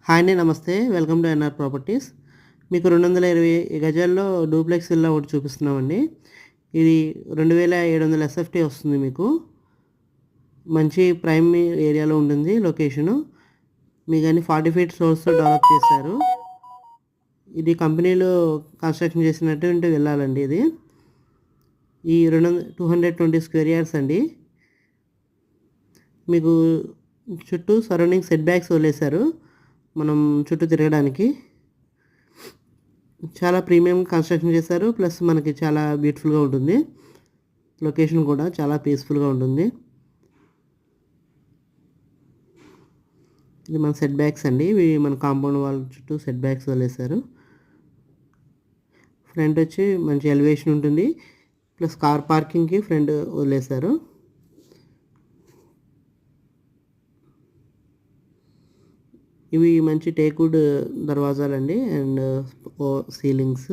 Hi అండి, నమస్తే. Welcome to NR Properties. మీకు 220 గజాల్లో డూప్లెక్స్ విల్లా ఒకటి చూపిస్తున్నామండి. ఇది 2700 ఎస్ఎఫ్టీ వస్తుంది. మీకు మంచి ప్రైమ్ ఏరియాలో ఉంటుంది లొకేషను. మీకు అన్ని 40 ఫీట్ సోర్స్తో డెవలప్ చేశారు. ఇది కంపెనీలో కన్స్ట్రక్షన్ చేసినటువంటి విల్లాలండి. ఇది ఈ 220 స్క్వేర్ యార్డ్స్ అండి. మీకు చుట్టూ సరౌండింగ్ సెట్ బ్యాక్స్ వదిలేశారు మనం చుట్టూ తిరగడానికి. చాలా ప్రీమియం కన్స్ట్రక్షన్ చేశారు. ప్లస్ మనకి చాలా బ్యూటిఫుల్గా ఉంటుంది. లొకేషన్ కూడా చాలా పీస్ఫుల్గా ఉంటుంది. ఇది మన సెట్ బ్యాక్స్ అండి. ఇవి మన కాంపౌండ్ వాళ్ళ చుట్టూ సెట్ బ్యాక్స్ వదిలేశారు. ఫ్రంట్ వచ్చి మంచి ఎలివేషన్ ఉంటుంది. ప్లస్ కార్ పార్కింగ్కి ఫ్రంట్ వదిలేశారు. ఇవి మంచి టేక్వుడ్ దర్వాజాలండి అండ్ సీలింగ్స్.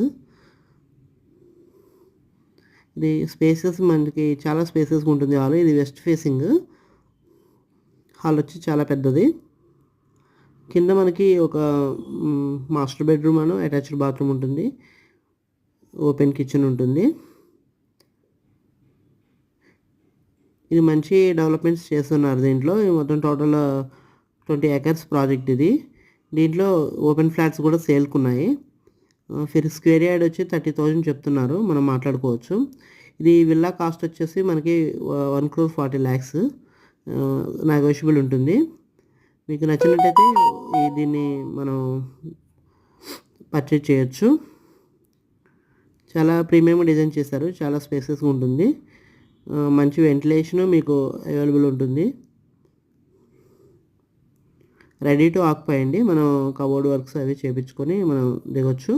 ఇది స్పేసెస్ మనకి చాలా స్పేసెస్గా ఉంటుంది హాల్. ఇది వెస్ట్ ఫేసింగ్ హాల్ వచ్చి చాలా పెద్దది. కింద మనకి ఒక మాస్టర్ బెడ్రూమ్ అను అటాచ్డ్ బాత్రూమ్ ఉంటుంది. ఓపెన్ కిచెన్ ఉంటుంది. ఇది మంచి డెవలప్మెంట్స్ చేస్తున్నారు దీంట్లో. మొత్తం టోటల్ 20 acres ప్రాజెక్ట్ ఇది. దీంట్లో ఓపెన్ ఫ్లాట్స్ కూడా సేల్కున్నాయి. ఫిర్ స్క్వేర్ యార్డ్ వచ్చి 30,000 చెప్తున్నారు. మనం మాట్లాడుకోవచ్చు. ఇది విల్లా కాస్ట్ వచ్చేసి మనకి 1,40,00,000 నెగోషియబుల్ ఉంటుంది. మీకు నచ్చినట్టయితే దీన్ని మనం పర్చేజ్ చేయొచ్చు. చాలా ప్రీమియం డిజైన్ చేశారు. చాలా స్పేసెస్గా ఉంటుంది. మంచి వెంటిలేషను మీకు అవైలబుల్ ఉంటుంది. రెడీ టు ఆక్యుపై అండి. మనం కబోర్డ్ వర్క్స్ అవి చేయించుకొని మనం దిగొచ్చు.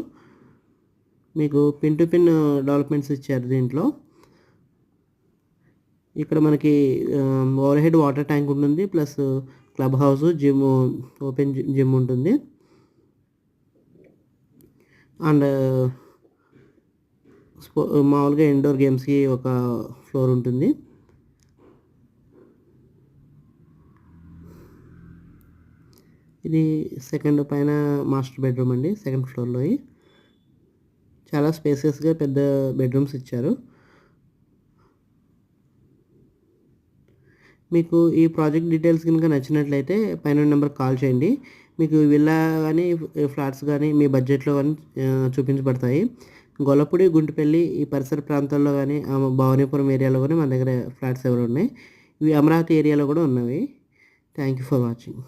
మీకు పిన్ టు పిన్ డెవలప్మెంట్స్ ఇచ్చారు దీంట్లో. ఇక్కడ మనకి ఓవర్ హెడ్ వాటర్ ట్యాంక్ ఉంటుంది. Plus club house, gym, open gym ఉంటుంది. అండ్ మామూలుగా ఇండోర్ గేమ్స్కి ఒక ఫ్లోర్ ఉంటుంది. ఇది సెకండ్ పైన మాస్టర్ బెడ్రూమ్ అండి. సెకండ్ ఫ్లోర్లో చాలా స్పేసెస్గా పెద్ద బెడ్రూమ్స్ ఇచ్చారు. మీకు ఈ ప్రాజెక్ట్ డీటెయిల్స్ కనుక నచ్చినట్లయితే పైన నెంబర్కి కాల్ చేయండి. మీకు విల్లా కానీ ఫ్లాట్స్ కానీ మీ బడ్జెట్లో కానీ చూపించబడతాయి. గొల్లపూడి, గుంటుపల్లి ఈ పరిసర ప్రాంతాల్లో కానీ భవానీపురం ఏరియాలో కానీ మన దగ్గర ఫ్లాట్స్ ఎవరు ఉన్నాయి. ఇవి అమరావతి ఏరియాలో కూడా ఉన్నవి. Thank you for watching.